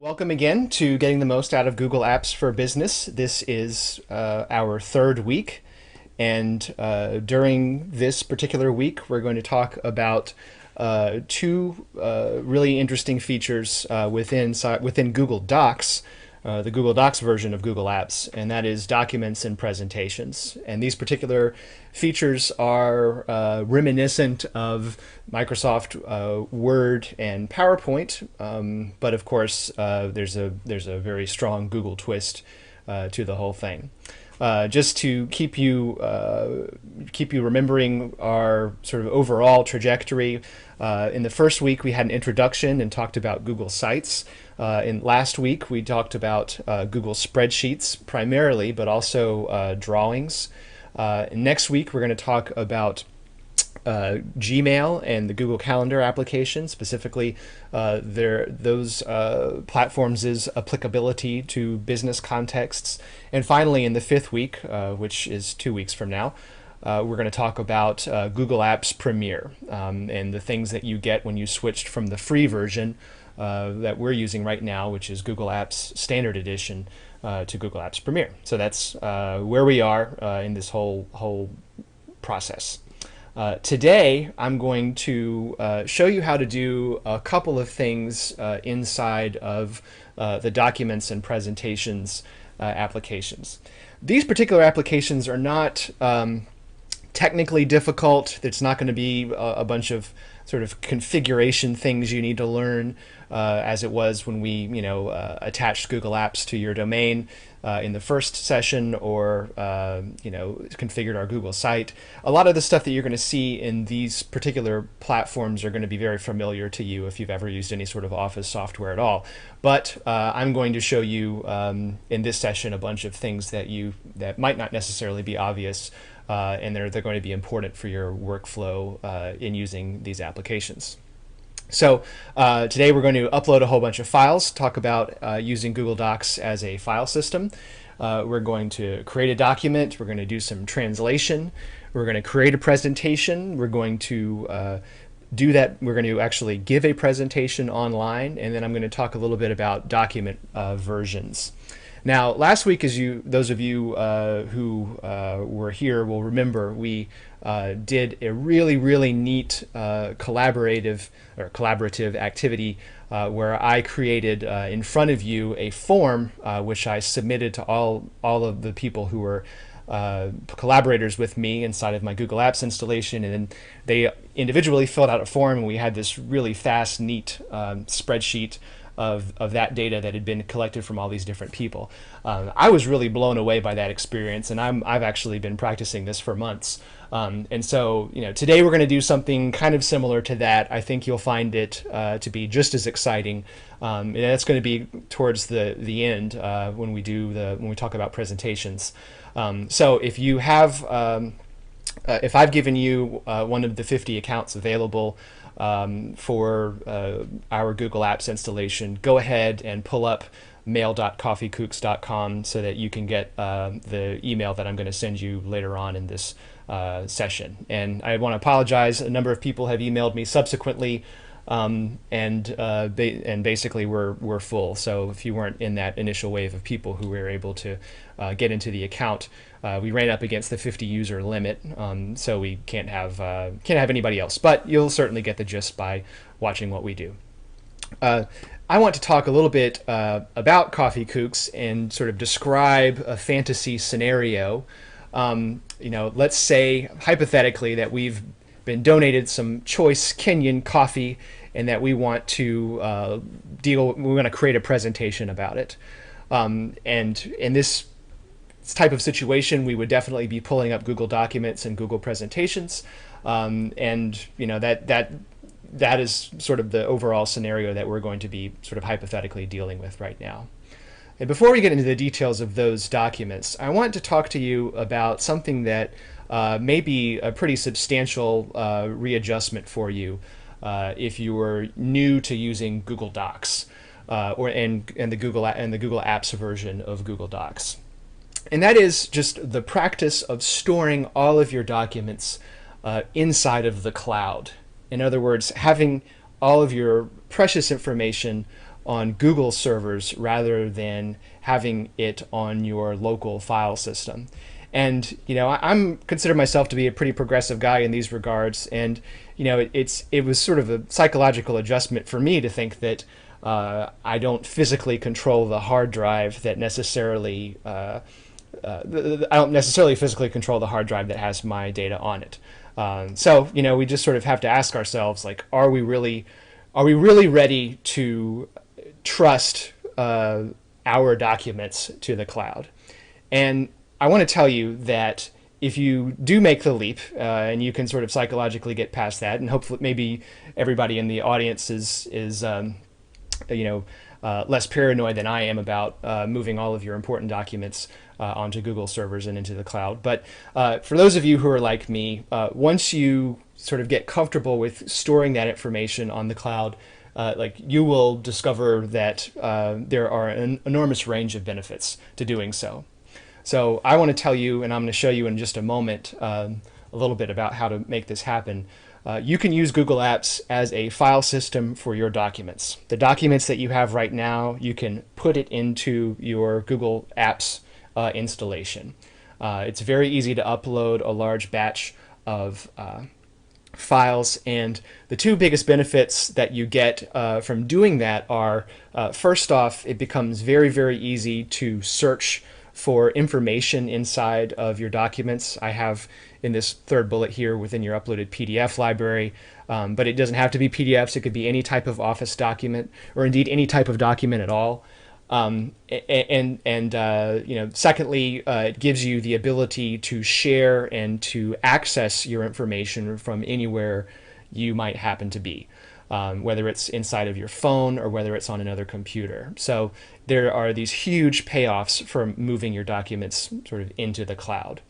Welcome again to Getting the Most Out of Google Apps for Business. This is our third week, and during this particular week, we're going to talk about two really interesting features within Google Docs, the Google Docs version of Google Apps, and that is documents and presentations. And these particular features are reminiscent of Microsoft Word and PowerPoint, but of course there's a very strong Google twist to the whole thing. Just to keep you remembering our sort of overall trajectory. In the first week, we had an introduction and talked about Google Sites. In last week, we talked about Google Spreadsheets primarily, but also drawings. Next week, we're going to talk about Gmail and the Google Calendar application, specifically those platforms' applicability to business contexts. And finally, in the fifth week, which is 2 weeks from now, we're going to talk about Google Apps Premiere and the things that you get when you switched from the free version that we're using right now, which is Google Apps Standard Edition, to Google Apps Premiere. So that's where we are in this whole process. Today, I'm going to show you how to do a couple of things inside of the documents and presentations applications. These particular applications are not technically difficult. It's not going to be a bunch of sort of configuration things you need to learn as it was when we attached Google Apps to your domain in the first session, or configured our Google site. A lot of the stuff that you're going to see in these particular platforms are going to be very familiar to you if you've ever used any sort of Office software at all. But I'm going to show you in this session a bunch of things that might not necessarily be obvious, and they're going to be important for your workflow in using these applications. So today we're going to upload a whole bunch of files, talk about using Google Docs as a file system. We're going to create a document. We're going to do some translation. We're going to create a presentation. We're going to do that. We're going to actually give a presentation online, and then I'm going to talk a little bit about document versions. Now, last week, those of you who were here will remember, we did a really neat collaborative activity where I created in front of you a form which I submitted to all of the people who were collaborators with me inside of my Google Apps installation, and then they individually filled out a form, and we had this really fast, neat spreadsheet of that data that had been collected from all these different people. I was really blown away by that experience, and I've actually been practicing this for months. And so, today we're going to do something kind of similar to that. I think you'll find it to be just as exciting. And that's going to be towards the end when we talk about presentations. So if you have, if I've given you one of the 50 accounts available for our Google Apps installation, go ahead and pull up mail.coffeekooks.com so that you can get the email that I'm going to send you later on in this session. And I want to apologize. A number of people have emailed me subsequently, and basically we're full. So if you weren't in that initial wave of people who were able to get into the account, we ran up against the 50 user limit, so we can't have anybody else. But you'll certainly get the gist by watching what we do. I want to talk a little bit about Coffee Kooks and sort of describe a fantasy scenario. Let's say hypothetically that we've been donated some choice Kenyan coffee, and that we want to we want to create a presentation about it. And in this type of situation, we would definitely be pulling up Google Documents and Google Presentations, and that is sort of the overall scenario that we're going to be sort of hypothetically dealing with right now. And before we get into the details of those documents, I want to talk to you about something that may be a pretty substantial readjustment for you if you were new to using Google Docs and the Google Apps version of Google Docs. And that is just the practice of storing all of your documents inside of the cloud. In other words, having all of your precious information on Google servers rather than having it on your local file system. And I'm consider myself to be a pretty progressive guy in these regards. And it was sort of a psychological adjustment for me to think that I don't physically control the hard drive that necessarily. I don't necessarily physically control the hard drive that has my data on it. So we just sort of have to ask ourselves, like, are we really ready to trust our documents to the cloud? And I want to tell you that if you do make the leap, and you can sort of psychologically get past that, and hopefully maybe everybody in the audience is less paranoid than I am about moving all of your important documents onto Google servers and into the cloud. But for those of you who are like me, once you sort of get comfortable with storing that information on the cloud, you will discover that there are an enormous range of benefits to doing so. So I want to tell you, and I'm going to show you in just a moment, a little bit about how to make this happen. You can use Google Apps as a file system for your documents. The documents that you have right now, you can put it into your Google Apps installation. It's very easy to upload a large batch of files, and the two biggest benefits that you get from doing that are, first off, it becomes very, very easy to search for information inside of your documents. I have in this third bullet here within your uploaded PDF library, but it doesn't have to be PDFs. It could be any type of Office document, or indeed any type of document at all. Secondly, it gives you the ability to share and to access your information from anywhere you might happen to be, whether it's inside of your phone or whether it's on another computer. So there are these huge payoffs for moving your documents sort of into the cloud.